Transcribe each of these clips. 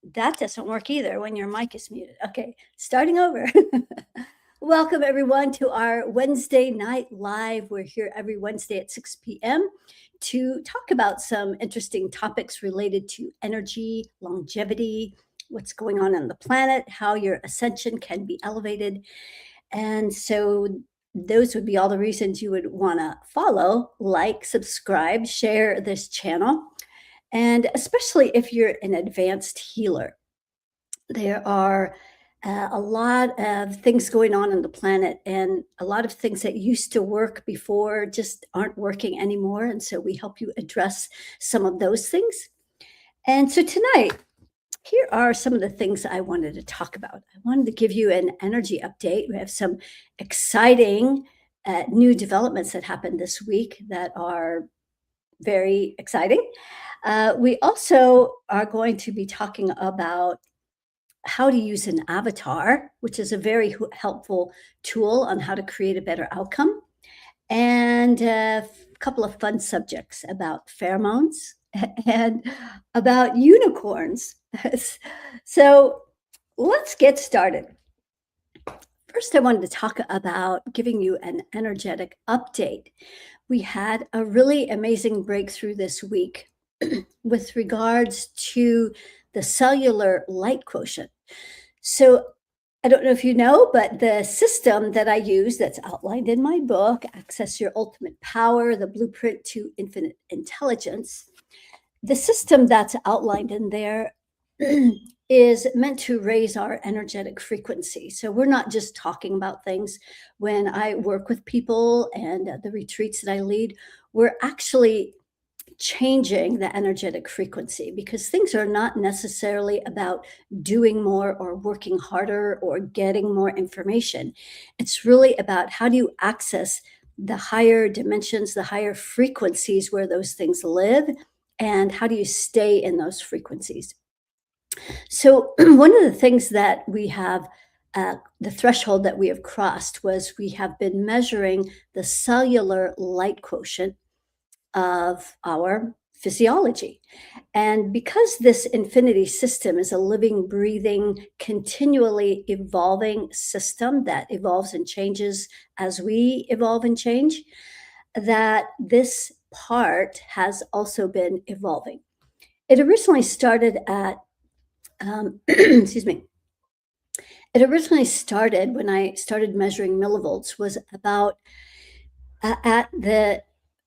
That doesn't work either when your mic is muted. Okay, starting over. Welcome, everyone, to our Wednesday night live. We're here every Wednesday at 6 p.m. to talk about some interesting topics related to energy, longevity, what's going on the planet, how your ascension can be elevated. And so, those would be all the reasons you would want to follow, like, subscribe, share this channel. And especially if you're an advanced healer, there are a lot of things going on the planet, and a lot of things that used to work before just aren't working anymore. And so we help you address some of those things. And so tonight, here are some of the things I wanted to talk about. I wanted to give you an energy update. We have some exciting new developments that happened this week that are very exciting. We also are going to be talking about how to use an avatar, which is a very helpful tool on how to create a better outcome, and a couple of fun subjects about pheromones and about unicorns. So let's get started. First, I wanted to talk about giving you an energetic update. We had a really amazing breakthrough this week with regards to the cellular light quotient. So, I don't know if you know, but the system that I use that's outlined in my book, Access Your Ultimate Power, the Blueprint to Infinite Intelligence, the system that's outlined in there is meant to raise our energetic frequency. So we're not just talking about things. When I work with people and the retreats that I lead, we're actually changing the energetic frequency, because things are not necessarily about doing more or working harder or getting more information. It's really about how do you access the higher dimensions, the higher frequencies where those things live, and how do you stay in those frequencies. So one of the things that we have, the threshold that we have crossed, was we have been measuring the cellular light quotient of our physiology. And because this infinity system is a living, breathing, continually evolving system that evolves and changes as we evolve and change, that this part has also been evolving. It originally started at, excuse me, it originally started when I started measuring millivolts, was about at the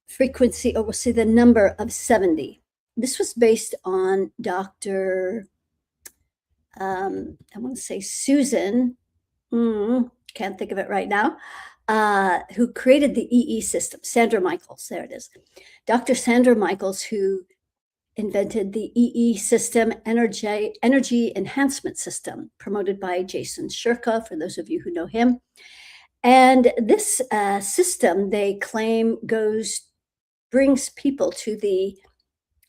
frequency, or we'll say the number of 70. This was based on Dr. I want to say Susan, can't think of it right now, who created the EE system, Sandra Michaels, there it is. Dr. Sandra Michaels, who invented the EE system, energy enhancement system, promoted by Jason Shirka, for those of you who know him. And this system, they claim, brings people to the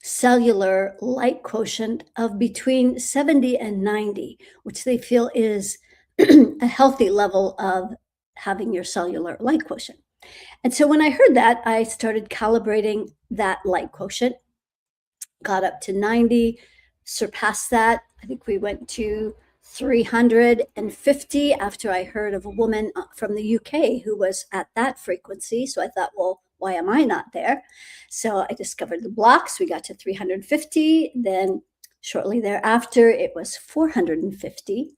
cellular light quotient of between 70 and 90, which they feel is a healthy level of having your cellular light quotient. And so when I heard that, I started calibrating that light quotient, got up to 90, surpassed that. I think we went to 350 after I heard of a woman from the UK who was at that frequency. So I thought, well, why am I not there? So I discovered the blocks. We got to 350. Then shortly thereafter, it was 450.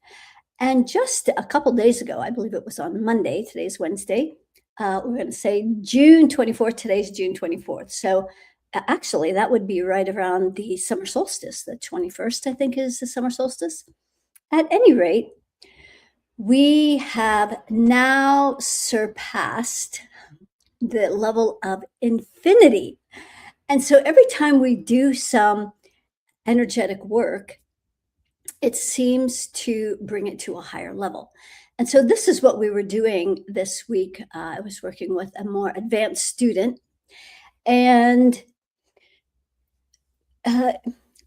And just a couple days ago, I believe it was on Monday, today's Wednesday, we're going to say June 24th, today's June 24th. So actually, that would be right around the summer solstice. The 21st, I think, is the summer solstice. At any rate, we have now surpassed the level of infinity. And so every time we do some energetic work, it seems to bring it to a higher level. And so this is what we were doing this week. I was working with a more advanced student, and let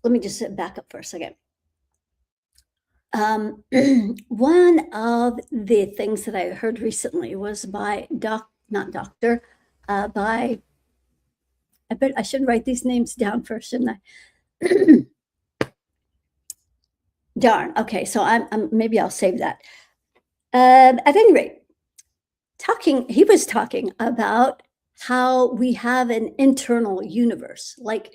me just back up for a second. One of the things that I heard recently was by by, I bet I should write these names down first, shouldn't I? Darn. Okay, so I'm maybe I'll save that. At any rate, he was talking about how we have an internal universe, like,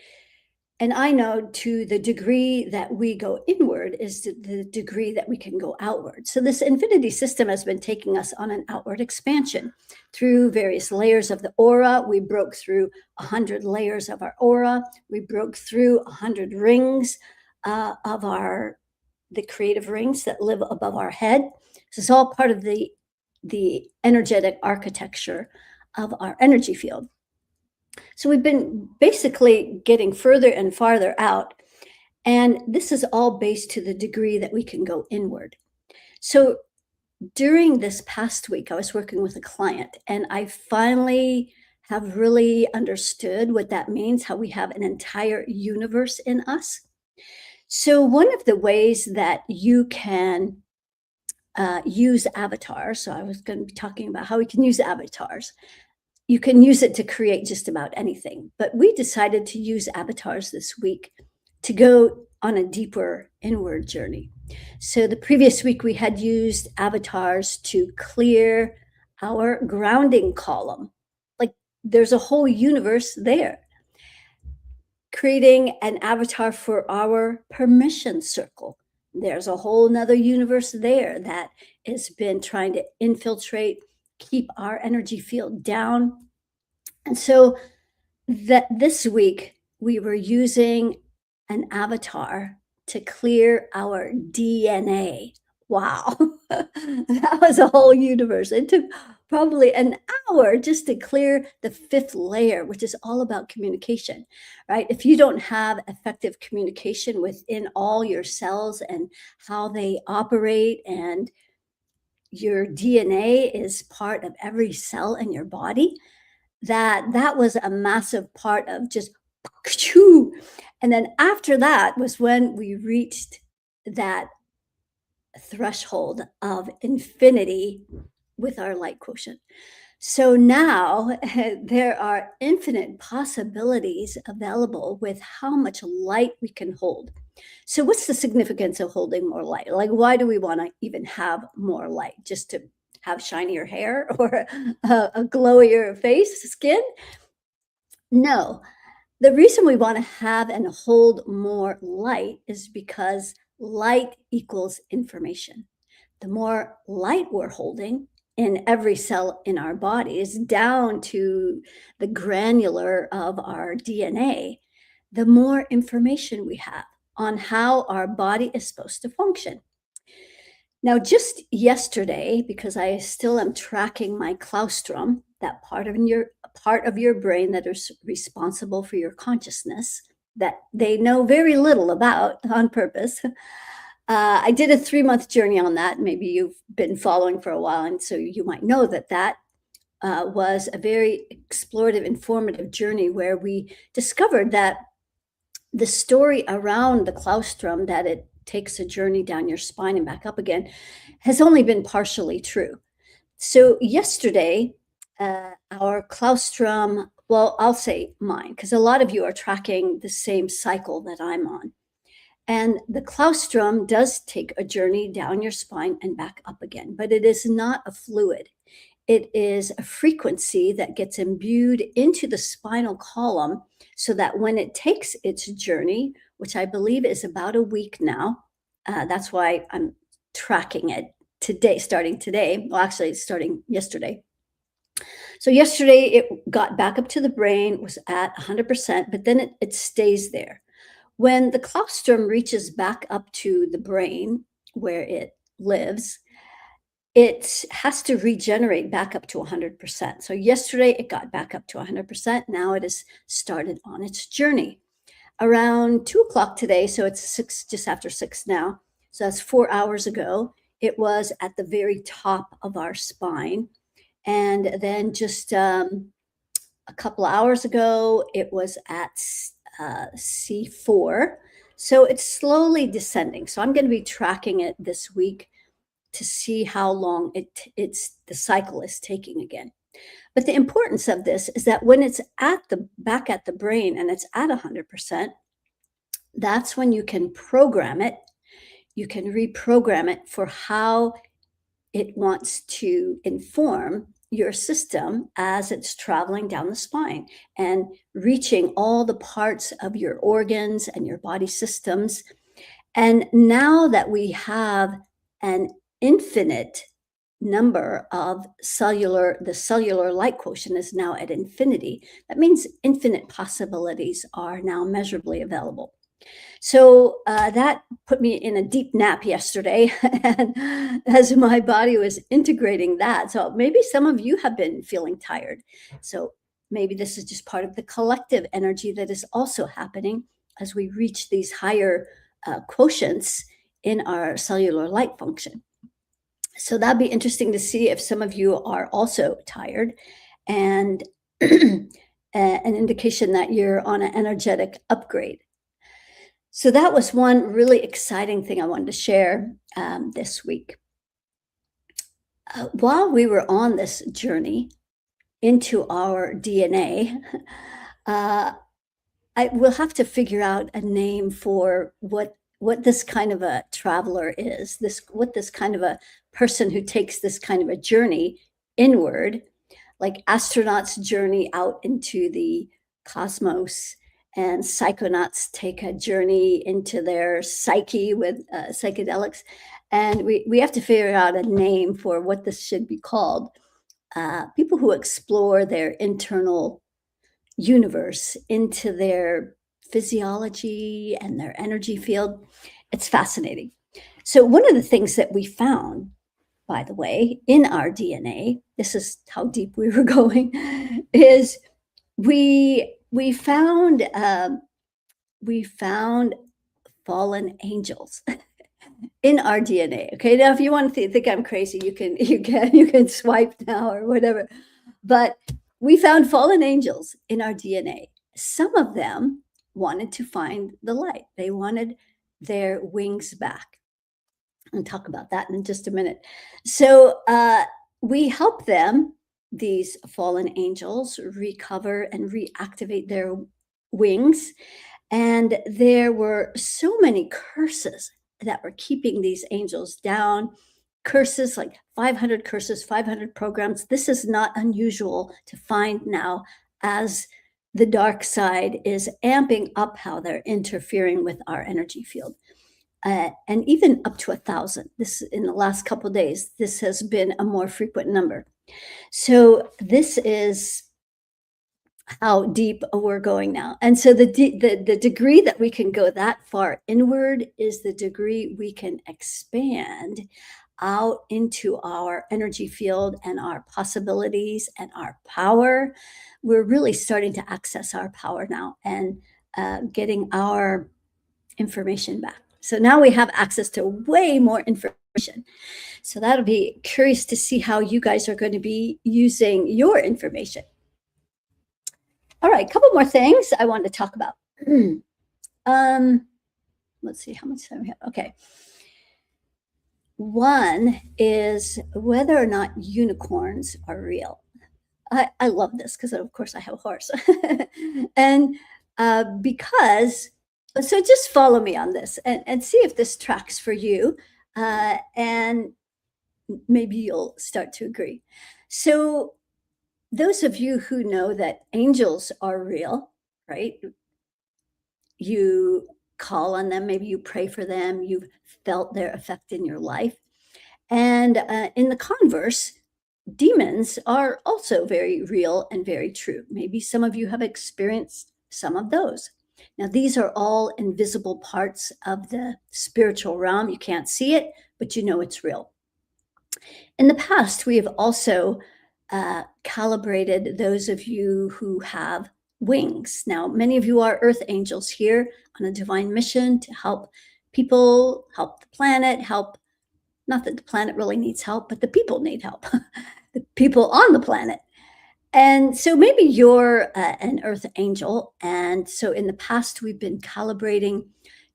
and I know to the degree that we go inward is the degree that we can go outward. So this infinity system has been taking us on an outward expansion through various layers of the aura. We broke through 100 layers of our aura. We broke through 100 rings of our the creative rings that live above our head. This is all part of the energetic architecture of our energy field. So we've been basically getting further and farther out, and this is all based to the degree that we can go inward. So during this past week, I was working with a client, and I finally have really understood what that means, how we have an entire universe in us. So, one of the ways that you can use avatars, so I was going to be talking about how we can use avatars. You can use it to create just about anything. But we decided to use avatars this week to go on a deeper inward journey. So the previous week, we had used avatars to clear our grounding column. Like there's a whole universe there. Creating an avatar for our permission circle. There's a whole nother universe there that has been trying to infiltrate, keep our energy field down. And so that this week we were using an avatar to clear our DNA. Wow. That was a whole universe. It took probably an hour just to clear the fifth layer, which is all about communication, right? If you don't have effective communication within all your cells and how they operate, and your DNA is part of every cell in your body, that was a massive part of just and then after that was when we reached that threshold of infinity with our light quotient. So now there are infinite possibilities available with how much light we can hold. So, what's the significance of holding more light? Like, why do we want to even have more light? Just to have shinier hair or a glowier face, skin? No. The reason we want to have and hold more light is because light equals information. The more light we're holding in every cell in our bodies, down to the granular of our DNA, the more information we have on how our body is supposed to function. Now, just yesterday, because I still am tracking my claustrum, that part of your brain that is responsible for your consciousness, that they know very little about on purpose. I did a 3-month journey on that. Maybe you've been following for a while, and so you might know that was a very explorative, informative journey where we discovered that the story around the claustrum, that it takes a journey down your spine and back up again, has only been partially true. So yesterday, our claustrum, well, I'll say mine, because a lot of you are tracking the same cycle that I'm on. And the claustrum does take a journey down your spine and back up again, but it is not a fluid. It is a frequency that gets imbued into the spinal column so that when it takes its journey, which I believe is about a week now, that's why I'm tracking it today, starting today. Well, actually, it's starting yesterday. So yesterday it got back up to the brain, was at 100%, but then it stays there. When the claustrum reaches back up to the brain where it lives, it has to regenerate back up to 100%. So yesterday it got back up to 100%. Now it has started on its journey. Around 2 o'clock today, so it's just after 6 now. So that's 4 hours ago. It was at the very top of our spine. And then just a couple of hours ago, it was at C4. So it's slowly descending. So I'm going to be tracking it this week to see how long the cycle is taking again. But the importance of this is that when it's back at the brain and it's at 100%, that's when you can program it you can reprogram it for how it wants to inform your system as it's traveling down the spine and reaching all the parts of your organs and your body systems. And now that we have an infinite number of the cellular light quotient is now at infinity. That means infinite possibilities are now measurably available. So that put me in a deep nap yesterday, and as my body was integrating that. So maybe some of you have been feeling tired. So maybe this is just part of the collective energy that is also happening as we reach these higher quotients in our cellular light function. So that'd be interesting to see if some of you are also tired, and an indication that you're on an energetic upgrade. So that was one really exciting thing I wanted to share this week. While we were on this journey into our DNA, I will have to figure out a name for what this kind of a traveler is. What this kind of a person who takes this kind of a journey inward, like astronauts journey out into the cosmos, and psychonauts take a journey into their psyche with psychedelics. And we have to figure out a name for what this should be called. People who explore their internal universe into their physiology and their energy field. It's fascinating. So, one of the things that we found, by the way, in our DNA, this is how deep we were going, is we found fallen angels in our DNA. Okay, now if you want to think I'm crazy, you can swipe now or whatever. But we found fallen angels in our DNA. Some of them wanted to find the light. They wanted their wings back. I'll talk about that in just a minute. So we help them, these fallen angels, recover and reactivate their wings. And there were so many curses that were keeping these angels down. Curses like 500 curses, 500 programs. This is not unusual to find now as the dark side is amping up how they're interfering with our energy field. And even up to 1,000. This in the last couple of days, this has been a more frequent number. So this is how deep we're going now. And so the degree that we can go that far inward is the degree we can expand out into our energy field and our possibilities and our power. We're really starting to access our power now and getting our information back. So now we have access to way more information. So that'll be curious to see how you guys are going to be using your information. All right, a couple more things I wanted to talk about. Let's see how much time we have. Okay. One is whether or not unicorns are real. I love this because, of course, I have a horse. And because, so just follow me on this and see if this tracks for you. And maybe you'll start to agree. So, those of you who know that angels are real, right? You call on them, maybe you pray for them, you've felt their effect in your life. And in the converse, demons are also very real and very true. Maybe some of you have experienced some of those. Now, these are all invisible parts of the spiritual realm. You can't see it, but you know it's real. In the past, we have also calibrated those of you who have wings. Now, many of you are earth angels here on a divine mission to help people, help the planet, help, not that the planet really needs help, but the people need help, the people on the planet. And so maybe you're an earth angel. And so in the past, we've been calibrating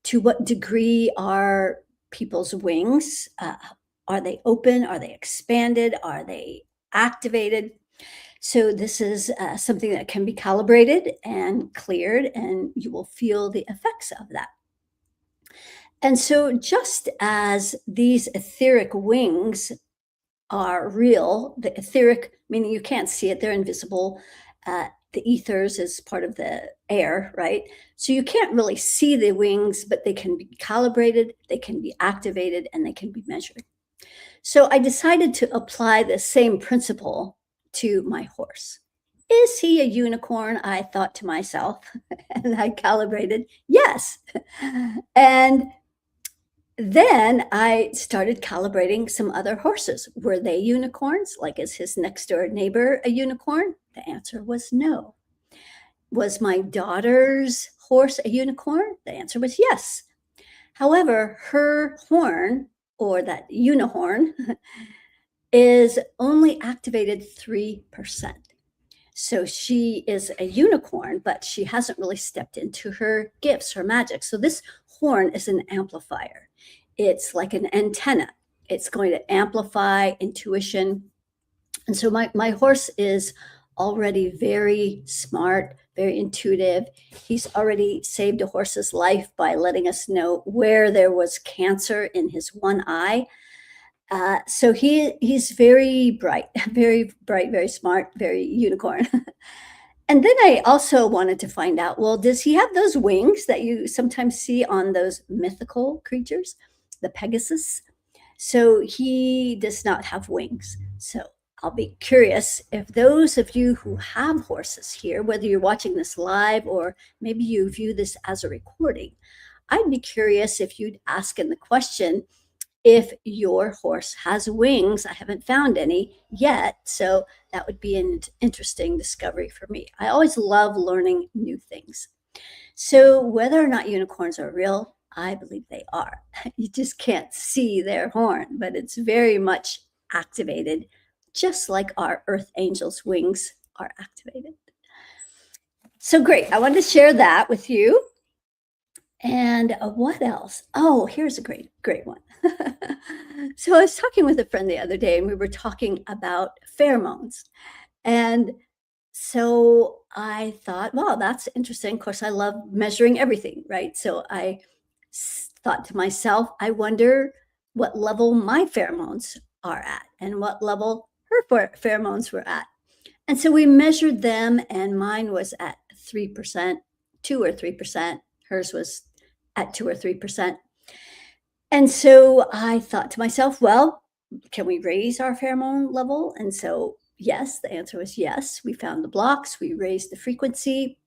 to what degree are people's wings? Are they open? Are they expanded? Are they activated? So this is something that can be calibrated and cleared, and you will feel the effects of that. And so, just as these etheric wings are real, the etheric, meaning you can't see it, they're invisible. The ethers is part of the air, right? So you can't really see the wings, but they can be calibrated, they can be activated, and they can be measured. So I decided to apply the same principle to my horse. Is he a unicorn? I thought to myself, and I calibrated, yes. And then I started calibrating some other horses. Were they unicorns? Like, is his next door neighbor a unicorn? The answer was no. Was my daughter's horse a unicorn? The answer was yes. However, her horn, or that unihorn, is only activated 3%. So she is a unicorn, but she hasn't really stepped into her gifts, her magic. So this horn is an amplifier. It's like an antenna. It's going to amplify intuition. And so my horse is already very smart, very intuitive. He's already saved a horse's life by letting us know where there was cancer in his one eye. So he's very bright, very smart, very unicorn. And then I also wanted to find out, well, does he have those wings that you sometimes see on those mythical creatures, the Pegasus? So he does not have wings. So I'll be curious if those of you who have horses here, whether you're watching this live or maybe you view this as a recording, I'd be curious if you'd ask in the question, if your horse has wings. I haven't found any yet, so that would be an interesting discovery for me. I always love learning new things. So whether or not unicorns are real, I believe they are. You just can't see their horn, but it's very much activated, just like our earth angels' wings are activated. So great. I wanted to share that with you. And what else? Oh, here's a great one. So I was talking with a friend the other day, and we were talking about pheromones. And so I thought, wow, that's interesting. Of course, I love measuring everything, right? So I thought to myself, I wonder what level my pheromones are at and what level her pheromones were at. And so we measured them, and mine was at 3%, 2 or 3%. Hers was at 2 or 3%. And so I thought to myself, well, can we raise our pheromone level? And so, yes, the answer was yes. We found the blocks, we raised the frequency.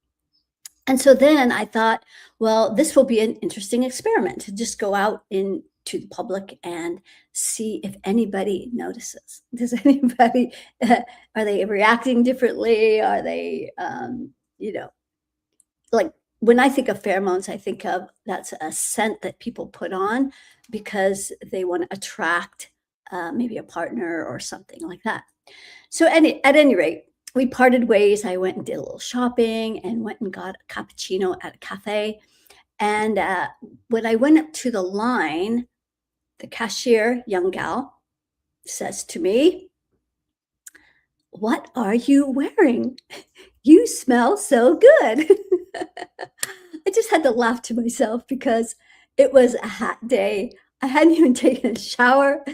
And so then I thought, well, this will be an interesting experiment to just go out into the public and see if anybody notices. Does anybody, are they reacting differently? Are they, like, when I think of pheromones, I think of that's a scent that people put on because they want to attract maybe a partner or something like that. So at any rate, we parted ways. I went and did a little shopping and went and got a cappuccino at a cafe. And when I went up to the line, the cashier, young gal, says to me, "What are you wearing? You smell so good." I just had to laugh to myself because it was a hot day. I hadn't even taken a shower.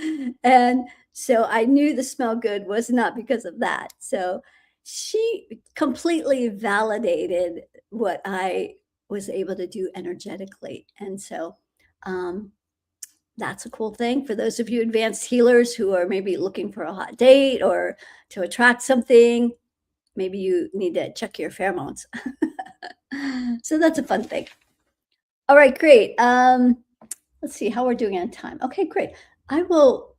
And so I knew the smell good was not because of that. So she completely validated what I was able to do energetically. And so that's a cool thing for those of you advanced healers who are maybe looking for a hot date or to attract something. Maybe you need to check your pheromones. So that's a fun thing. All right, great. Let's see how we're doing on time. Okay, great. I want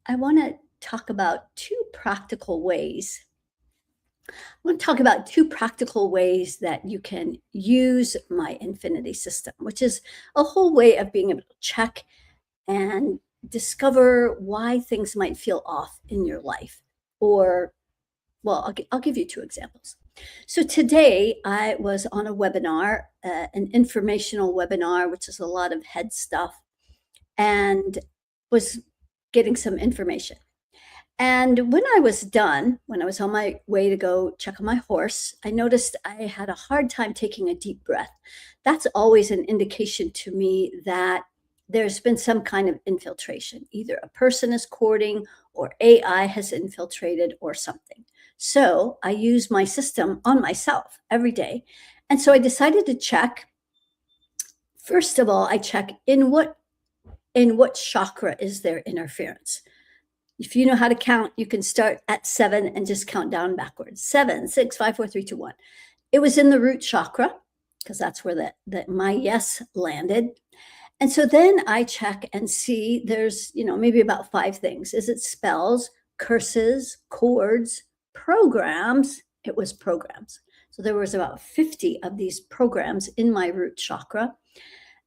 to talk about two practical ways. I want to talk about two practical ways that you can use my infinity system, which is a whole way of being able to check and discover why things might feel off in your life. Or, well, I'll give you two examples. So today I was on a webinar, an informational webinar, which is a lot of head stuff, and was getting some information. And when I was done, when I was on my way to go check on my horse, I noticed I had a hard time taking a deep breath. That's always an indication to me that there's been some kind of infiltration. Either a person is courting or AI has infiltrated or something. So I use my system on myself every day. And so I decided to check. First of all, I check in what chakra is there interference. If you know how to count, you can start at 7 and just count down backwards. 7, 6, 5, 4, 3, 2, 1. It was in the root chakra because that's where my yes landed. And so then I check and see there's, maybe about 5 things. Is it spells, curses, chords, programs? It was programs. So there was about 50 of these programs in my root chakra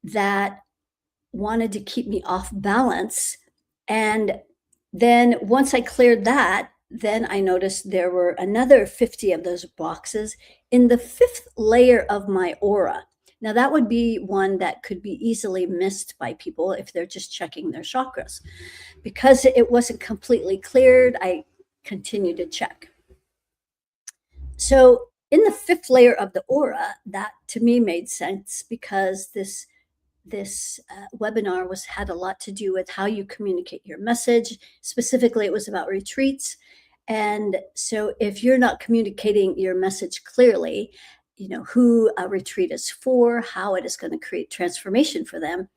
that wanted to keep me off balance. And then once I cleared that, then I noticed there were another 50 of those boxes in the 5th layer of my aura. Now, that would be one that could be easily missed by people if they're just checking their chakras. Because it wasn't completely cleared, I continued to check. So in the 5th layer of the aura, that to me made sense because this webinar had a lot to do with how you communicate your message. Specifically, it was about retreats. And so if you're not communicating your message clearly, who a retreat is for, how it is going to create transformation for them,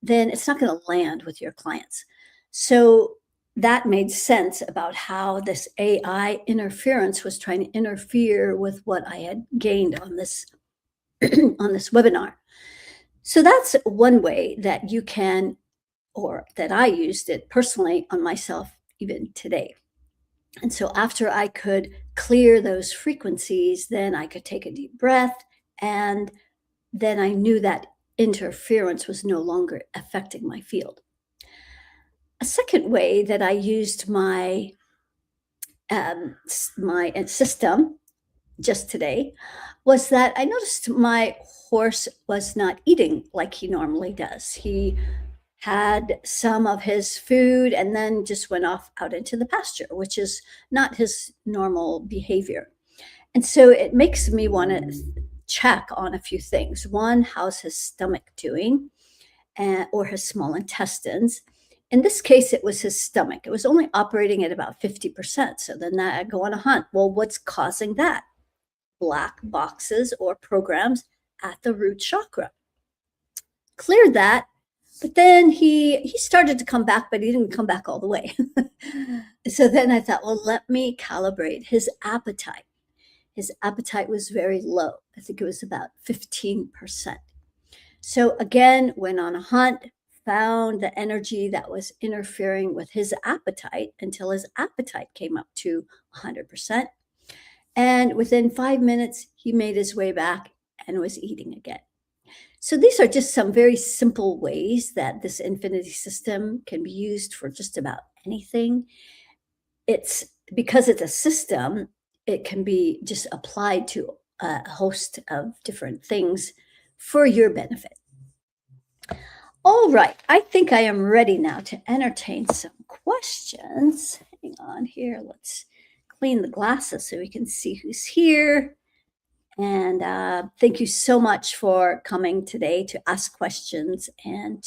then it's not going to land with your clients. So that made sense about how this AI interference was trying to interfere with what I had gained on this on this webinar. So that's one way that you can, or that I used it personally on myself even today. And so after I could clear those frequencies, then I could take a deep breath, and then I knew that interference was no longer affecting my field. A second way that I used my system just today was that I noticed my horse was not eating like he normally does. He had some of his food and then just went off out into the pasture, which is not his normal behavior. And so it makes me want to check on a few things. One, how's his stomach doing, or his small intestines? In this case, it was his stomach. It was only operating at about 50%. So then I go on a hunt. Well, what's causing that? Black boxes or programs at the root chakra. Cleared that, but then he started to come back, but he didn't come back all the way. So then I thought, well, let me calibrate his appetite. His appetite was very low. I think it was about 15%. So again, went on a hunt, found the energy that was interfering with his appetite until his appetite came up to 100%. And within 5 minutes, he made his way back and was eating again. So these are just some very simple ways that this infinity system can be used for just about anything. It's because it's a system, it can be just applied to a host of different things for your benefit. All right, I think I am ready now to entertain some questions. Hang on here, let's clean the glasses so we can see who's here. And thank you so much for coming today to ask questions and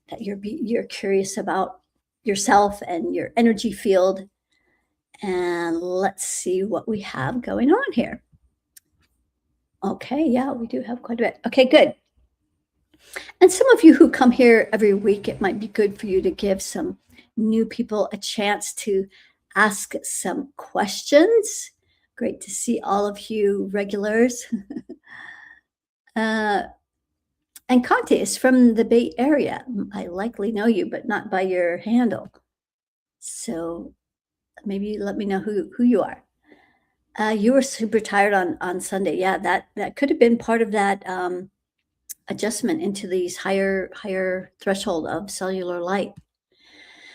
that you're curious about yourself and your energy field. And let's see what we have going on here. Okay, yeah, we do have quite a bit. Okay, good. And some of you who come here every week, it might be good for you to give some new people a chance to ask some questions. Great to see all of you regulars. And Conte is from the Bay Area. I likely know you, but not by your handle. So maybe let me know who you are. You were super tired on Sunday. Yeah, that could have been part of that adjustment into these higher threshold of cellular light.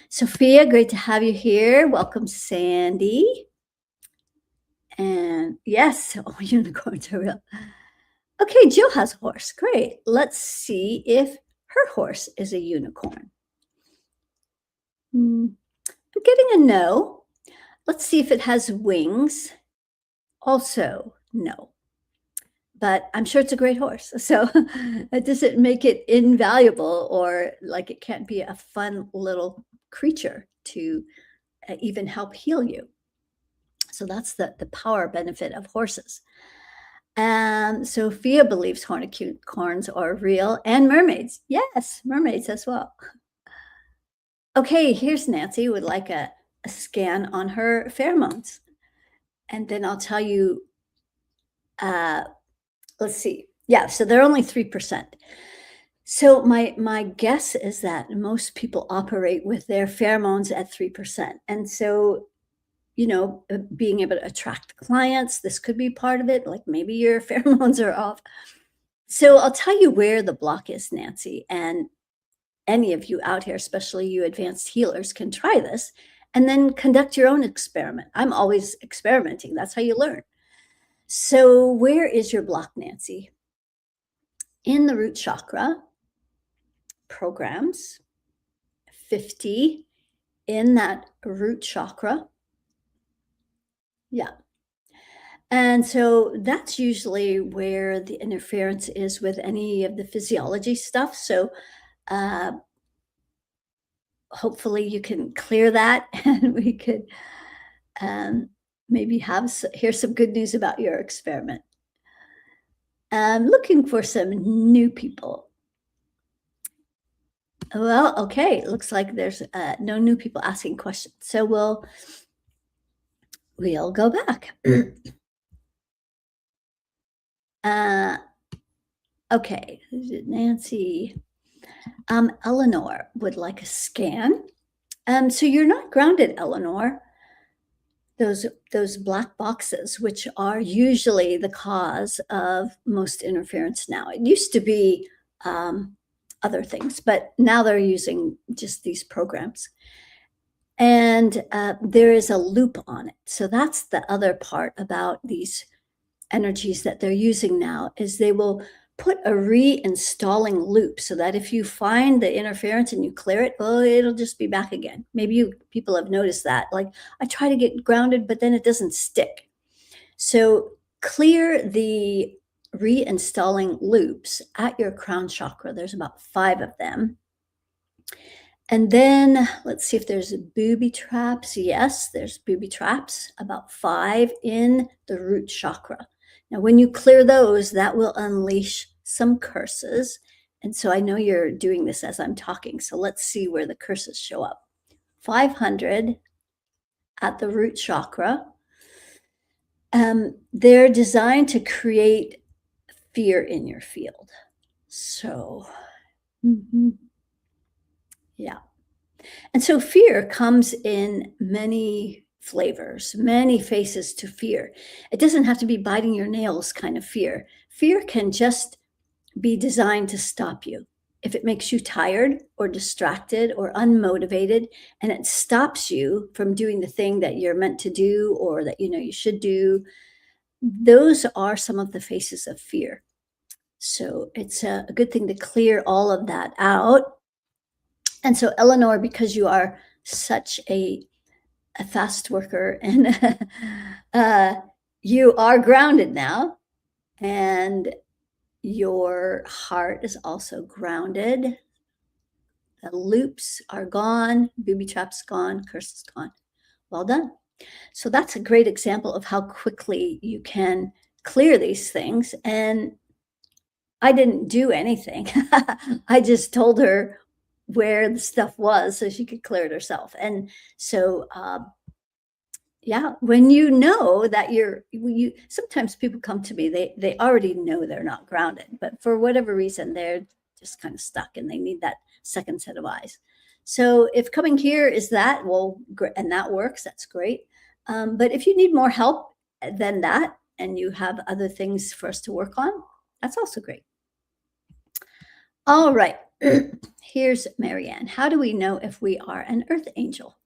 Sophia, great to have you here. Welcome, Sandy. And yes, unicorns are real. Okay, Jill has a horse. Great. Let's see if her horse is a unicorn. I'm getting a no. Let's see if it has wings. Also, no. but I'm sure it's a great horse. So it doesn't make it invaluable or like it can't be a fun little creature to even help heal you. So that's the power benefit of horses. And Sophia believes horns are real and mermaids. Yes, mermaids as well. Okay, here's Nancy would like a scan on her pheromones. And then I'll tell you, uh, let's see. Yeah, so they're only 3%. So my guess is that most people operate with their pheromones at 3%. And so, being able to attract clients, this could be part of it. Like maybe your pheromones are off. So I'll tell you where the block is, Nancy, and any of you out here, especially you advanced healers, can try this and then conduct your own experiment. I'm always experimenting. That's how you learn. So where is your block, Nancy? In the root chakra, programs, 50 in that root chakra. Yeah. And so that's usually where the interference is with any of the physiology stuff. So uh, hopefully you can clear that and we could maybe hear some good news about your experiment. I'm looking for some new people. Well, okay, looks like there's no new people asking questions. So we'll go back. Okay, Nancy. Eleanor would like a scan. So you're not grounded, Eleanor. Those black boxes, which are usually the cause of most interference now. It used to be other things, but now they're using just these programs. And there is a loop on it. So that's the other part about these energies that they're using now is they will put a reinstalling loop so that if you find the interference and you clear it, well, it'll just be back again. Maybe people have noticed that. Like I try to get grounded, but then it doesn't stick. So clear the reinstalling loops at your crown chakra. There's about 5 of them. And then let's see if there's booby traps. Yes, there's booby traps, about 5 in the root chakra. Now, when you clear those, that will unleash some curses. And so I know you're doing this as I'm talking. So let's see where the curses show up. 500 at the root chakra. They're designed to create fear in your field. So, yeah. And so fear comes in many flavors, many faces to fear. It doesn't have to be biting your nails kind of fear. Fear can just be designed to stop you. If it makes you tired or distracted or unmotivated and it stops you from doing the thing that you're meant to do or that you should do, those are some of the faces of fear. So it's a good thing to clear all of that out. And so, Eleanor, because you are such a fast worker and you are grounded now, and your heart is also grounded. The loops are gone, booby traps gone, curses gone. Well done. So that's a great example of how quickly you can clear these things. And I didn't do anything. I just told her where the stuff was so she could clear it herself. And so, yeah, when you know that sometimes people come to me, they already know they're not grounded, but for whatever reason, they're just kind of stuck and they need that second set of eyes. So if coming here is that, well, and that works, that's great. But if you need more help than that, and you have other things for us to work on, that's also great. All right, here's Marianne. How do we know if we are an earth angel?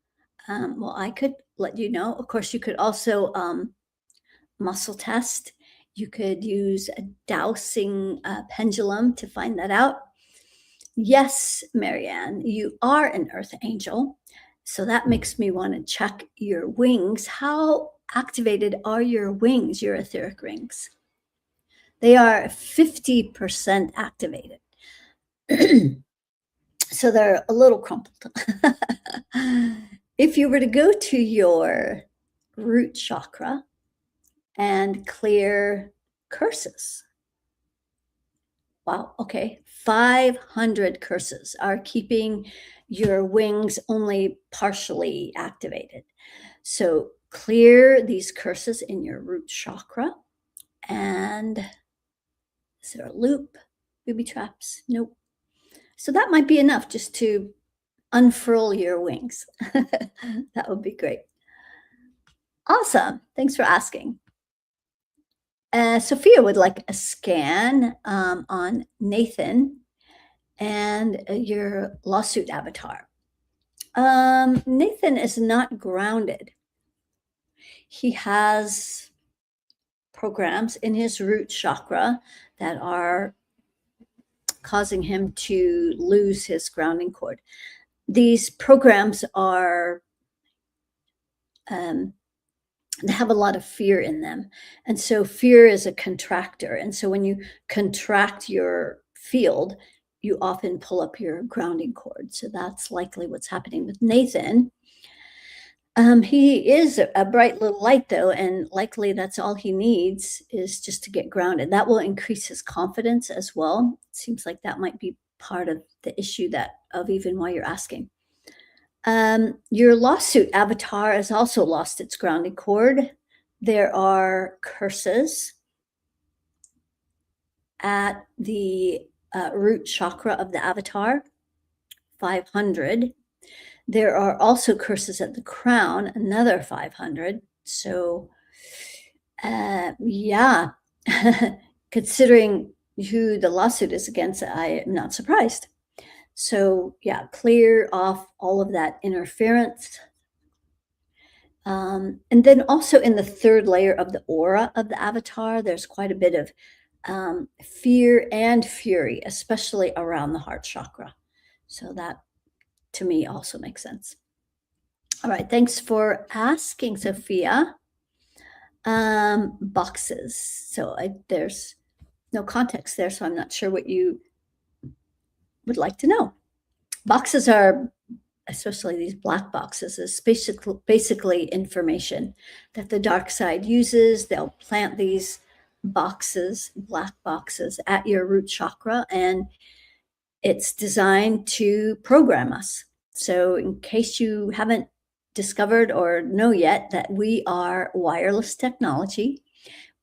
Well, I could let you know. Of course, you could also muscle test. You could use a dowsing pendulum to find that out. Yes, Marianne, you are an earth angel. So that makes me want to check your wings. How activated are your wings, your etheric rings? They are 50% activated. So they're a little crumpled. If you were to go to your root chakra and clear curses, wow, okay, 500 curses are keeping your wings only partially activated. So clear these curses in your root chakra. And is there a loop? Booby traps? Nope. So that might be enough just to unfurl your wings. That would be great. Awesome. Thanks for asking. Sophia would like a scan on Nathan and your lawsuit avatar. Nathan is not grounded. He has programs in his root chakra that are causing him to lose his grounding cord. These programs are they have a lot of fear in them. And so fear is a contractor. And so when you contract your field, you often pull up your grounding cord. So that's likely what's happening with Nathan. He is a bright little light, though, and likely that's all he needs is just to get grounded. That will increase his confidence as well. It seems like that might be part of the issue that of even why you're asking. Your lawsuit avatar has also lost its grounding cord. There are curses at the root chakra of the avatar, 500. There are also curses at the crown, another 500. So, yeah, considering who the lawsuit is against, I am not surprised. So, yeah, clear off all of that interference. And then also in the third layer of the aura of the avatar, there's quite a bit of fear and fury, especially around the heart chakra. So that to me also makes sense. All right, thanks for asking, Sophia. Boxes. So there's no context there, so I'm not sure what you would like to know. Boxes are, especially these black boxes, is basically information that the dark side uses. They'll plant these boxes, black boxes, at your root chakra, and it's designed to program us. So in case you haven't discovered or know yet that we are wireless technology,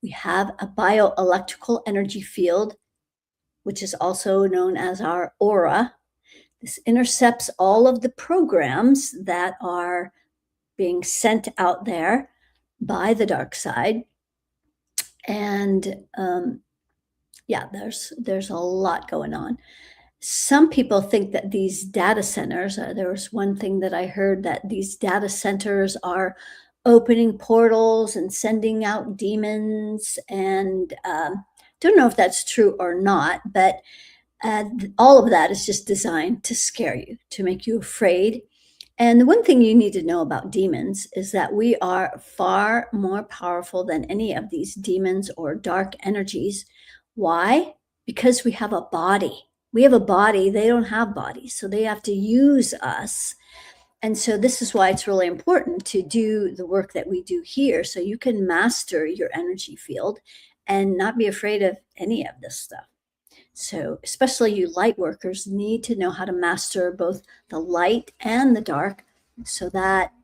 we have a bioelectrical energy field, which is also known as our aura. This intercepts all of the programs that are being sent out there by the dark side. And yeah, there's a lot going on. Some people think that these data centers, there was one thing that I heard that these data centers are opening portals and sending out demons. And don't know if that's true or not, but all of that is just designed to scare you, to make you afraid. And the one thing you need to know about demons is that we are far more powerful than any of these demons or dark energies. Why? Because we have a body. We have a body, they don't have bodies, so they have to use us. And so this is why it's really important to do the work that we do here so you can master your energy field and not be afraid of any of this stuff. So especially you light workers need to know how to master both the light and the dark so that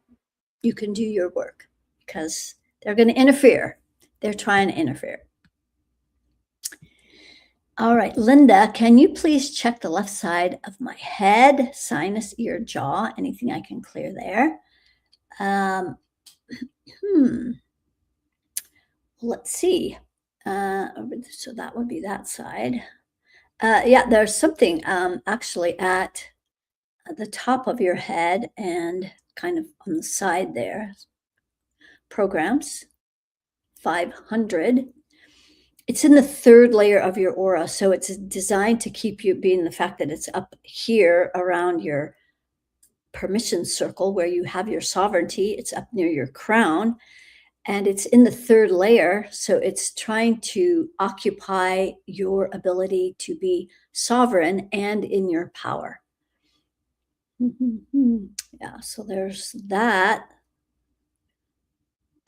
you can do your work, because they're going to interfere. They're trying to interfere. All right, Linda, can you please check the left side of my head, sinus, ear, jaw, anything I can clear there? Let's see. So that would be that side. Yeah, there's something actually at the top of your head and kind of on the side there. Programs, 500. It's in the third layer of your aura, so it's designed to keep you, being the fact that it's up here around your permission circle where you have your sovereignty. It's up near your crown. and it's in the third layer. So it's trying to occupy your ability to be sovereign and in your power. Mhm. Yeah, so there's that.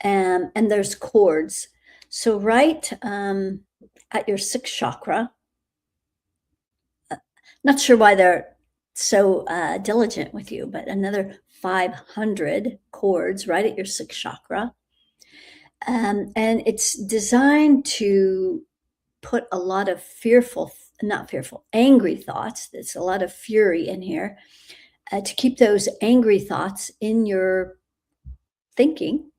And there's chords. So right at your sixth chakra, not sure why they're so diligent with you, but another 500 chords right at your sixth chakra. And it's designed to put a lot of not fearful, angry thoughts. There's a lot of fury in here to keep those angry thoughts in your thinking,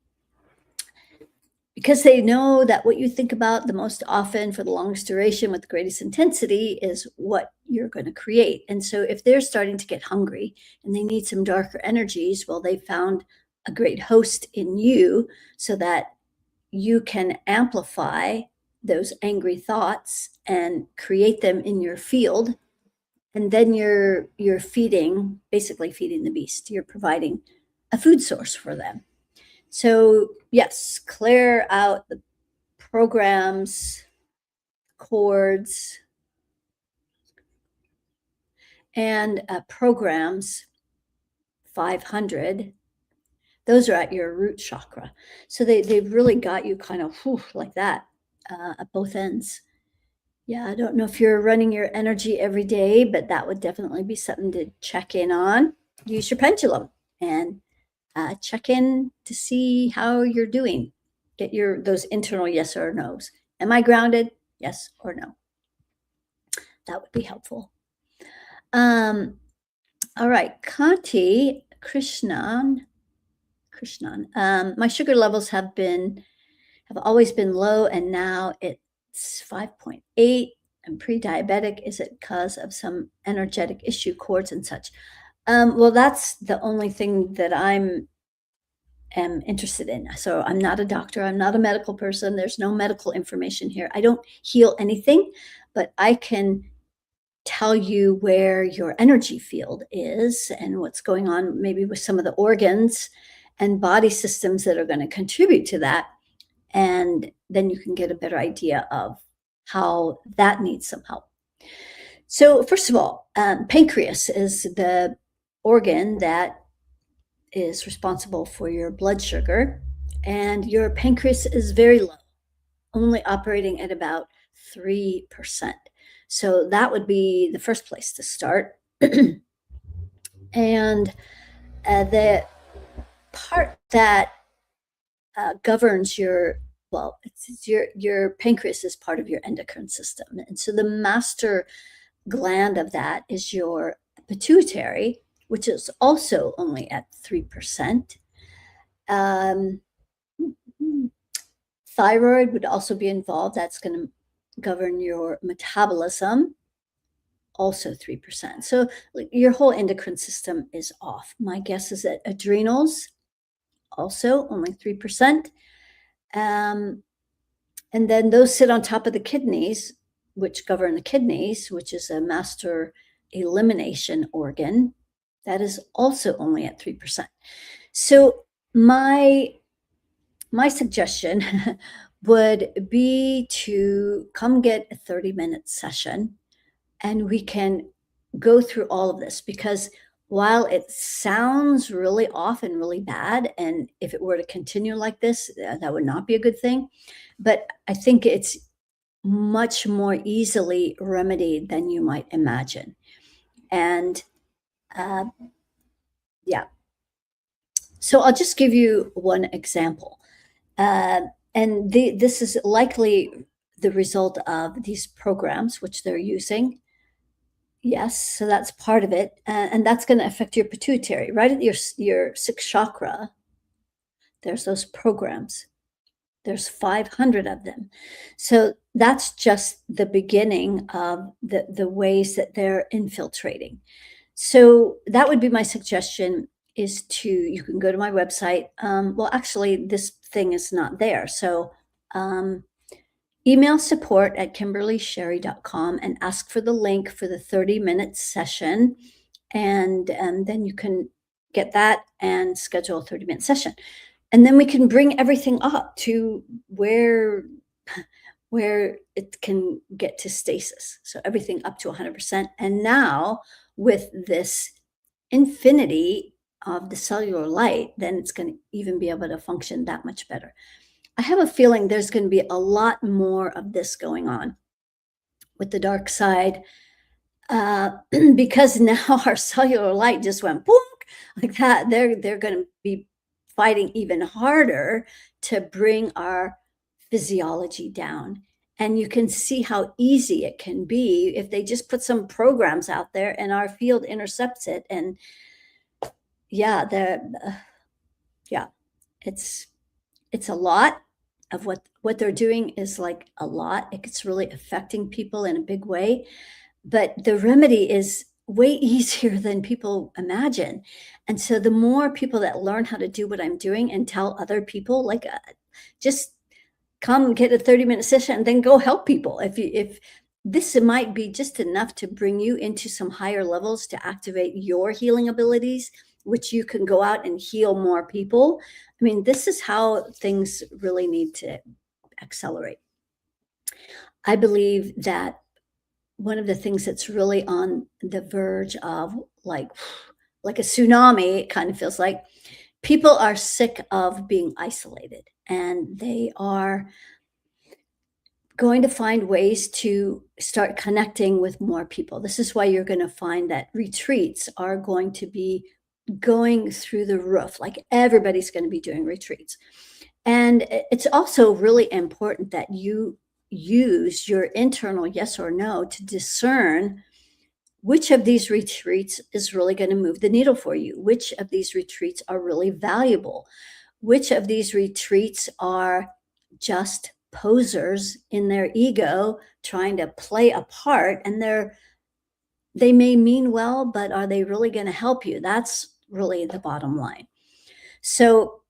because they know that what you think about the most often for the longest duration with the greatest intensity is what you're going to create. And so if they're starting to get hungry and they need some darker energies, well, they found a great host in you so that you can amplify those angry thoughts and create them in your field. And then you're feeding, basically feeding the beast. You're providing a food source for them. So yes, clear out the programs, chords, and programs 500. Those are at your root chakra. So they've really got you kind of like that at both ends. Yeah, I don't know if you're running your energy every day, but that would definitely be something to check in on. Use your pendulum and check in to see how you're doing. Get those internal yes or no's. Am I grounded? Yes or no. That would be helpful. All right, Kanti Krishnan. My sugar levels have always been low, and now it's 5.8. I'm pre-diabetic. Is it because of some energetic issue, cords and such? Well, that's the only thing that am interested in. So I'm not a doctor. I'm not a medical person. There's no medical information here. I don't heal anything, but I can tell you where your energy field is and what's going on maybe with some of the organs and body systems that are going to contribute to that. And then you can get a better idea of how that needs some help. So first of all, pancreas is the organ that is responsible for your blood sugar, and your pancreas is very low, only operating at about 3%. So that would be the first place to start. And the part that governs your pancreas is part of your endocrine system. And so the master gland of that is your pituitary, which is also only at 3%. Thyroid would also be involved. That's going to govern your metabolism, also 3%. So your whole endocrine system is off. My guess is that adrenals, also only 3%. And then those sit on top of the kidneys, which govern the kidneys, which is a master elimination organ. That is also only at 3%. So my suggestion would be to come get a 30-minute session and we can go through all of this, because while it sounds really off and really bad, and if it were to continue like this, that would not be a good thing. But I think it's much more easily remedied than you might imagine. And yeah, so I'll just give you one example. And this is likely the result of these programs which they're using. Yes, so that's part of it, and that's going to affect your pituitary. Right at your sixth chakra, there's those programs. There's 500 of them. So that's just the beginning of the ways that they're infiltrating. So that would be my suggestion, is you can go to my website. Well, actually, this thing is not there. So email support@kimberlysherry.com and ask for the link for the 30-minute session. And then you can get that and schedule a 30-minute session. And then we can bring everything up to where it can get to stasis. So everything up to 100%. And now with this infinity of the cellular light, then it's going to even be able to function that much better. I have a feeling there's going to be a lot more of this going on with the dark side, because now our cellular light just went boom like that. They're going to be fighting even harder to bring our physiology down. And you can see how easy it can be if they just put some programs out there and our field intercepts it. And yeah, yeah, it's it's a lot of what they're doing is like a lot. It's really affecting people in a big way. But the remedy is way easier than people imagine. And so the more people that learn how to do what I'm doing and tell other people, like, just come get a 30-minute session and then go help people. If this might be just enough to bring you into some higher levels to activate your healing abilities, which you can go out and heal more people. I mean, this is how things really need to accelerate. I believe that one of the things that's really on the verge of like a tsunami, it kind of feels like people are sick of being isolated and they are going to find ways to start connecting with more people. This is why you're going to find that retreats are going to be going through the roof. Like everybody's going to be doing retreats. And it's also really important that you use your internal yes or no to discern which of these retreats is really going to move the needle for you, which of these retreats are really valuable, which of these retreats are just posers in their ego trying to play a part, and they may mean well, but are they really going to help you? That's really the bottom line. So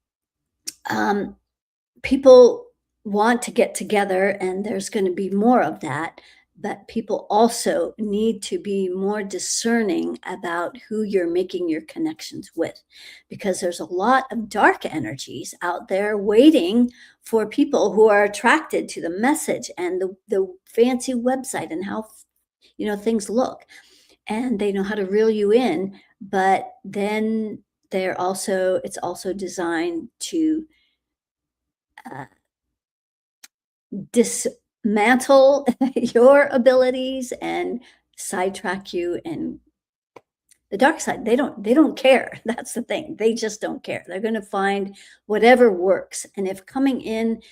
people want to get together, and there's going to be more of that, but people also need to be more discerning about who you're making your connections with, because there's a lot of dark energies out there waiting for people who are attracted to the message and the fancy website and how things look, and they know how to reel you in. But then it's also designed to uh, dismantle your abilities and sidetrack you. And the dark side, they don't care. That's the thing, they just don't care. They're going to find whatever works. And if coming in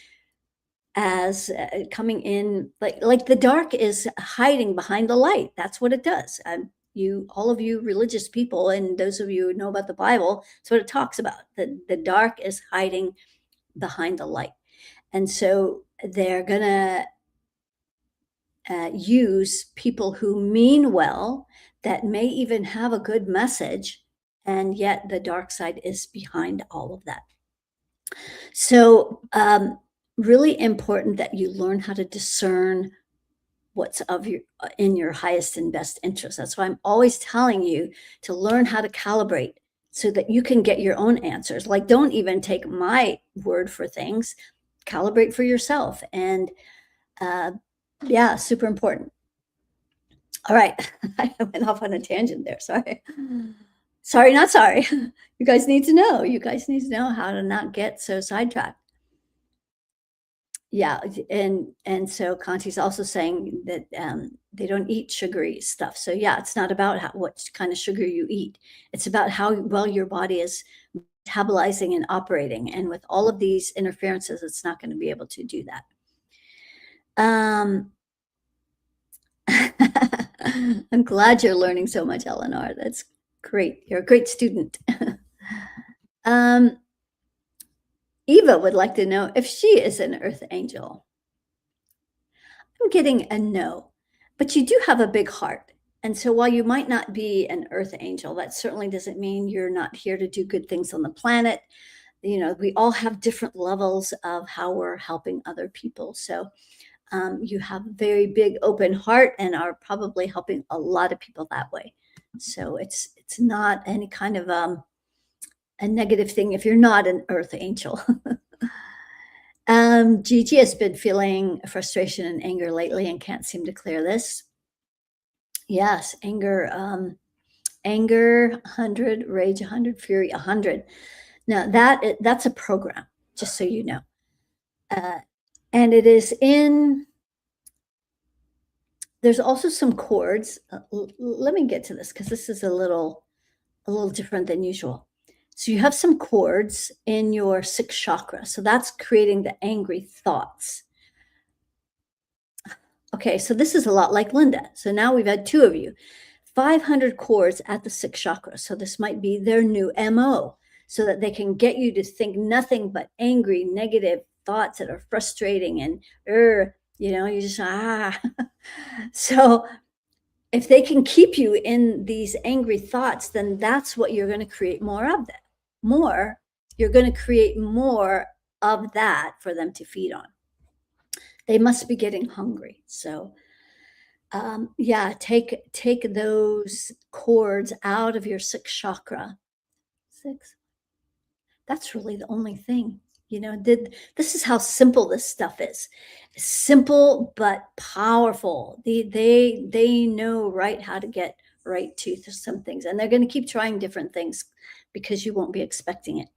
like the dark is hiding behind the light, that's what it does. All of you religious people and those of you who know about the Bible, that's what it talks about. The dark is hiding behind the light. And so they're going to use people who mean well, that may even have a good message, and yet the dark side is behind all of that. So, really important that you learn how to discern what's in your highest and best interest. That's why I'm always telling you to learn how to calibrate so that you can get your own answers. Like, don't even take my word for things. Calibrate for yourself. And yeah, super important. All right. I went off on a tangent there. Sorry. Sorry, not sorry. You guys need to know. You guys need to know how to not get so sidetracked. Yeah, and so Conti's also saying that they don't eat sugary stuff. So yeah, it's not about what kind of sugar you eat. It's about how well your body is metabolizing and operating. And with all of these interferences, it's not going to be able to do that. I'm glad you're learning so much, Eleanor. That's great. You're a great student. Eva would like to know if she is an earth angel. I'm getting a no, but you do have a big heart. And so while you might not be an earth angel, that certainly doesn't mean you're not here to do good things on the planet. We all have different levels of how we're helping other people. So you have a very big open heart and are probably helping a lot of people that way. So it's not any kind of a negative thing if you're not an earth angel. Gigi has been feeling frustration and anger lately and can't seem to clear this. Yes, anger 100, rage 100, fury 100. Now that's a program, just so you know. Uh, and it is in there's also some chords. Let me get to this because this is a little different than usual. So you have some chords in your sixth chakra. So that's creating the angry thoughts. Okay, so this is a lot like Linda. So now we've had two of you. 500 chords at the sixth chakra. So this might be their new MO so that they can get you to think nothing but angry, negative thoughts that are frustrating and, you just, So if they can keep you in these angry thoughts, then that's what you're going to create more of that. You're going to create more of that for them to feed on. They must be getting hungry. So yeah, take those cords out of your sixth chakra. Six. That's really the only thing. This is how simple this stuff is. Simple but powerful. They know right how to get right to some things, and they're going to keep trying different things because you won't be expecting it.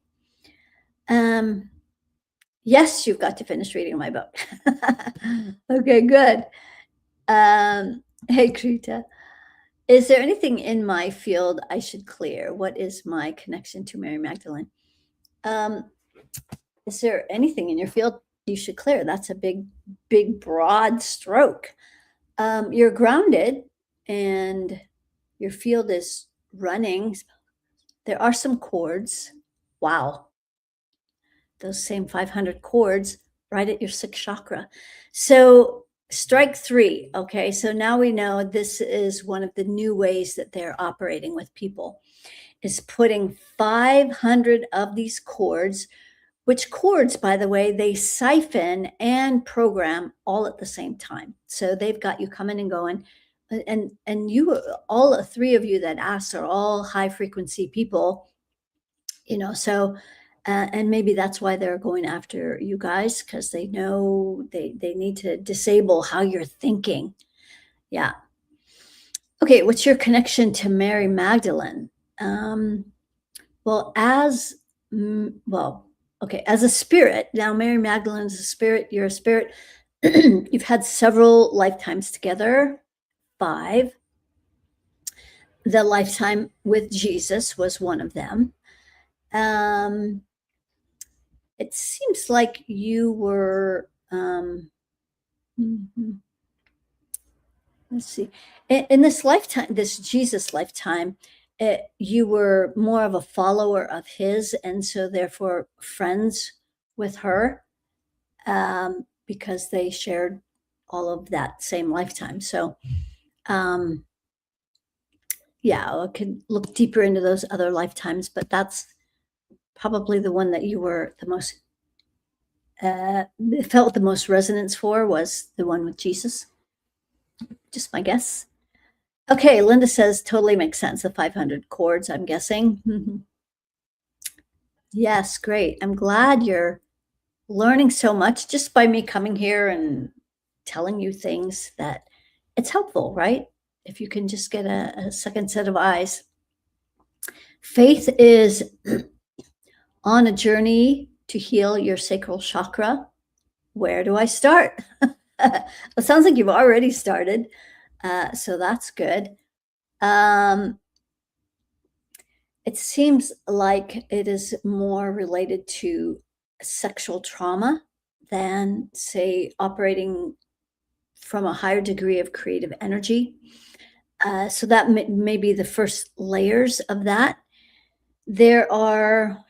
Yes, you've got to finish reading my book. Okay, good. Hey, Krita. Is there anything in my field I should clear? What is my connection to Mary Magdalene? Is there anything in your field you should clear? That's a big, broad stroke. You're grounded and your field is running. There are some chords. Wow. Those same 500 chords right at your sixth chakra. So strike three. Okay. So now we know this is one of the new ways that they're operating with people, is putting 500 of these chords, which chords, by the way, they siphon and program all at the same time. So they've got you coming and going. And you, all three of you that asked, are all high frequency people, so and maybe that's why they're going after you guys, because they know they need to disable how you're thinking. Yeah. Okay, what's your connection to Mary Magdalene? Well, as a spirit. Now, Mary Magdalene is a spirit. You're a spirit. You've had several lifetimes together. 5. The lifetime with Jesus was one of them. It seems like you were, let's see, in this lifetime, this Jesus lifetime, you were more of a follower of his, and so therefore friends with her, because they shared all of that same lifetime. So, yeah, I could look deeper into those other lifetimes, but that's probably the one that you were the most felt the most resonance for, was the one with Jesus. Just my guess. Okay, Linda says totally makes sense. The 500 chords, I'm guessing. Yes, great. I'm glad you're learning so much just by me coming here and telling you things, that it's helpful, right? If you can just get a second set of eyes. Faith is on a journey to heal your sacral chakra. Where do I start? It sounds like you've already started. So that's good. It seems like it is more related to sexual trauma than, say, operating from a higher degree of creative energy. So that may be the first layers of that. There are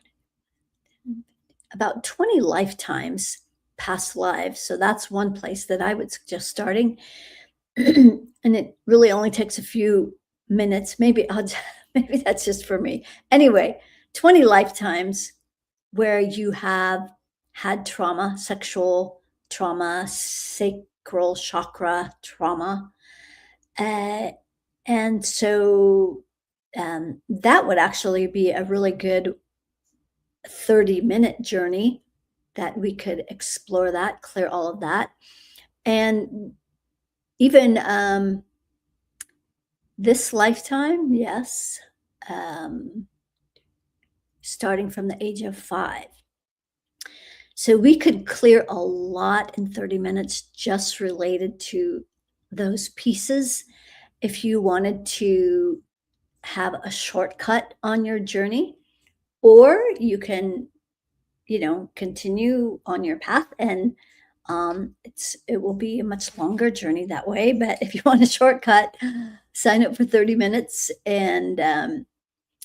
about 20 lifetimes, past lives. So that's one place that I would suggest starting. And it really only takes a few minutes. Maybe that's just for me. Anyway, 20 lifetimes where you have had trauma, sexual trauma, sacral chakra trauma. And so that would actually be a really good 30-minute journey that we could explore that, clear all of that. And even this lifetime, yes, um, starting from the age of 5. So we could clear a lot in 30 minutes just related to those pieces. If you wanted to have a shortcut on your journey, or you can, continue on your path, and it will be a much longer journey that way. But if you want a shortcut, sign up for 30 minutes, and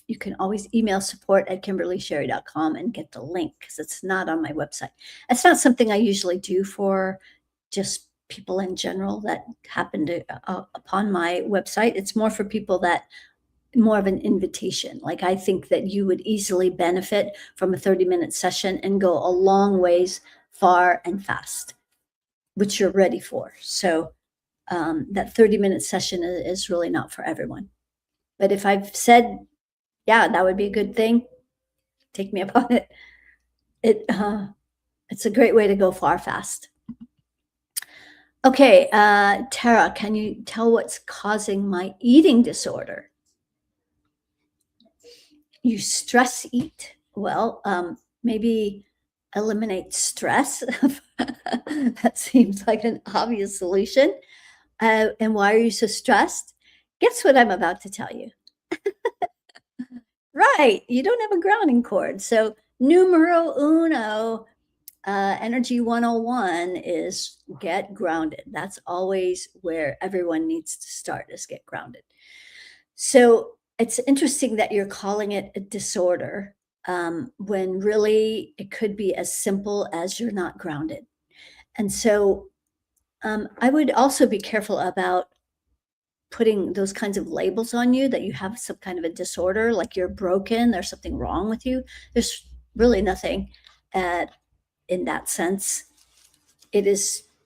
you can always email support@kimberlysherry.com and get the link, because it's not on my website. It's not something I usually do for just people in general that happen to upon my website. It's more for people that more of an invitation. Like, I think that you would easily benefit from a 30-minute session and go a long ways, far and fast, which you're ready for. So that 30-minute session is really not for everyone. But if I've said, yeah, that would be a good thing, take me up on it. It's a great way to go far fast. Okay, Tara, can you tell what's causing my eating disorder? You stress eat. Well, maybe eliminate stress. That seems like an obvious solution. And why are you so stressed? Guess what I'm about to tell you. Right, you don't have a grounding cord. So numero uno, energy 101 is get grounded. That's always where everyone needs to start, is get grounded. So it's interesting that you're calling it a disorder, when really it could be as simple as you're not grounded. And so I would also be careful about putting those kinds of labels on you, that you have some kind of a disorder, like you're broken, there's something wrong with you. There's really nothing in that sense. It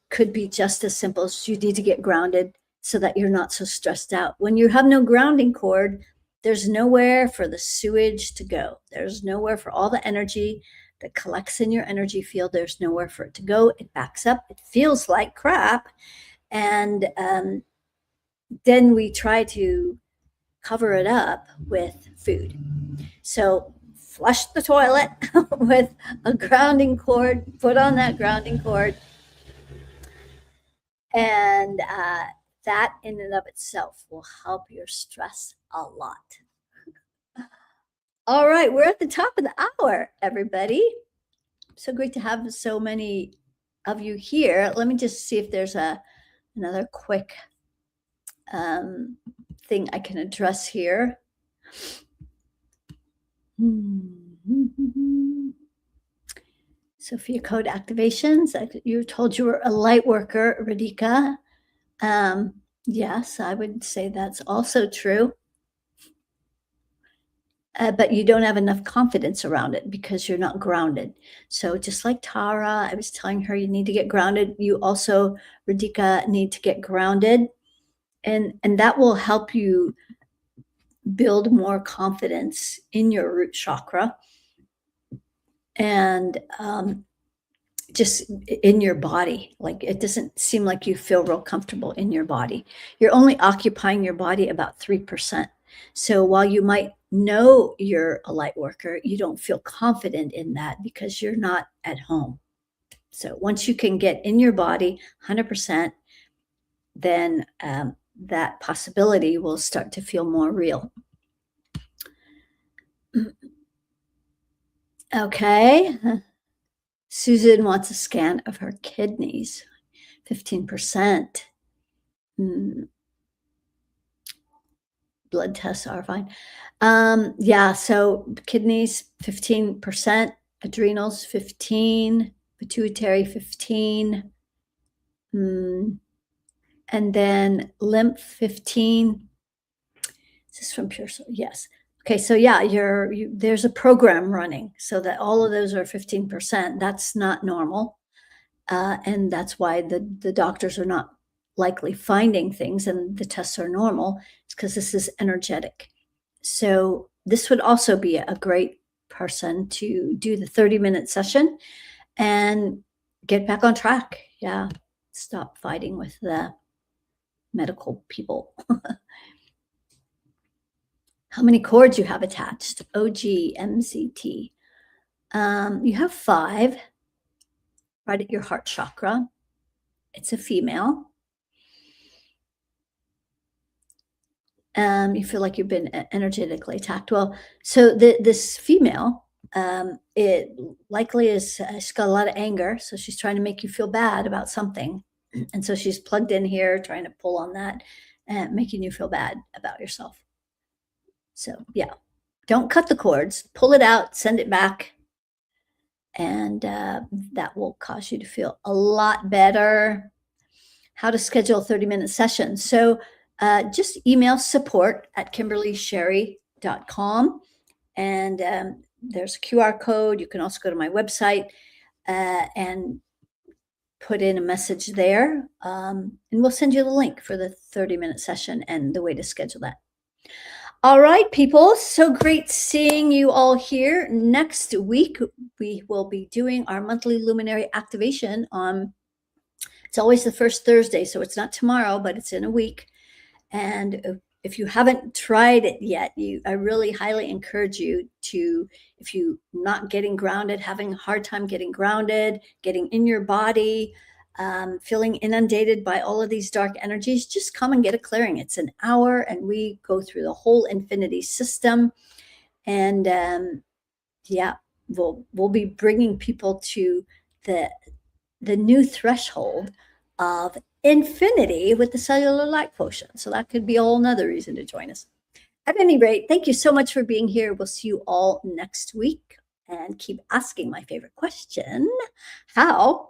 could be just as simple as you need to get grounded so that you're not so stressed out. When you have no grounding cord, there's nowhere for the sewage to go. There's nowhere for all the energy that collects in your energy field. There's nowhere for it to go. It backs up. It feels like crap. And then we try to cover it up with food. So flush the toilet with a grounding cord, put on that grounding cord. And that in and of itself will help your stress a lot. All right, we're at the top of the hour, everybody. So great to have so many of you here. Let me just see if there's another quick thing I can address here. Sophia code activations. You told you were a light worker, Radhika. Yes, I would say that's also true. But you don't have enough confidence around it because you're not grounded. So just like Tara, I was telling her you need to get grounded. You also, Radhika, need to get grounded. And that will help you build more confidence in your root chakra, and just in your body. Like, it doesn't seem like you feel real comfortable in your body. You're only occupying your body about 3%. So while you might know you're a light worker, you don't feel confident in that because you're not at home. So once you can get in your body 100%, then that possibility will start to feel more real. Okay. Susan wants a scan of her kidneys, 15%. Blood tests are fine. Yeah, so kidneys, 15%, adrenals, 15, pituitary, 15, and then lymph, 15. Is this from Pure Soul? Yes. Okay, so yeah, there's a program running so that all of those are 15%. That's not normal. And that's why the doctors are not likely finding things and the tests are normal. It's because this is energetic. So this would also be a great person to do the 30-minute session and get back on track. Yeah. Stop fighting with the medical people. How many cords you have attached? OG, MCT. You have 5 right at your heart chakra. It's a female. You feel like you've been energetically attacked. Well, so this female, it likely is, she's got a lot of anger. So she's trying to make you feel bad about something. And so she's plugged in here, trying to pull on that and making you feel bad about yourself. So, yeah, don't cut the cords, pull it out, send it back. And that will cause you to feel a lot better. How to schedule a 30-minute session. So just email support@kimberlysherry.com. And there's a QR code. You can also go to my website and put in a message there. And we'll send you the link for the 30-minute session and the way to schedule that. All right, people. So great seeing you all here. Next week, we will be doing our monthly luminary activation on, it's always the first Thursday. So it's not tomorrow, but it's in a week. And if you haven't tried it yet, I really highly encourage you to, if you're not getting grounded, having a hard time getting grounded, getting in your body, feeling inundated by all of these dark energies, just come and get a clearing. It's an hour and we go through the whole infinity system. And yeah, we'll be bringing people to the new threshold of infinity with the cellular light potion. So that could be a whole nother reason to join us. At any rate, thank you so much for being here. We'll see you all next week, and keep asking my favorite question. How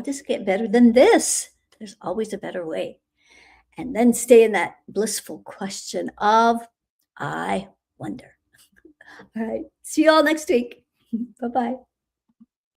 does it get better than this? There's always a better way. And then stay in that blissful question of, I wonder. All right. See you all next week. Bye-bye.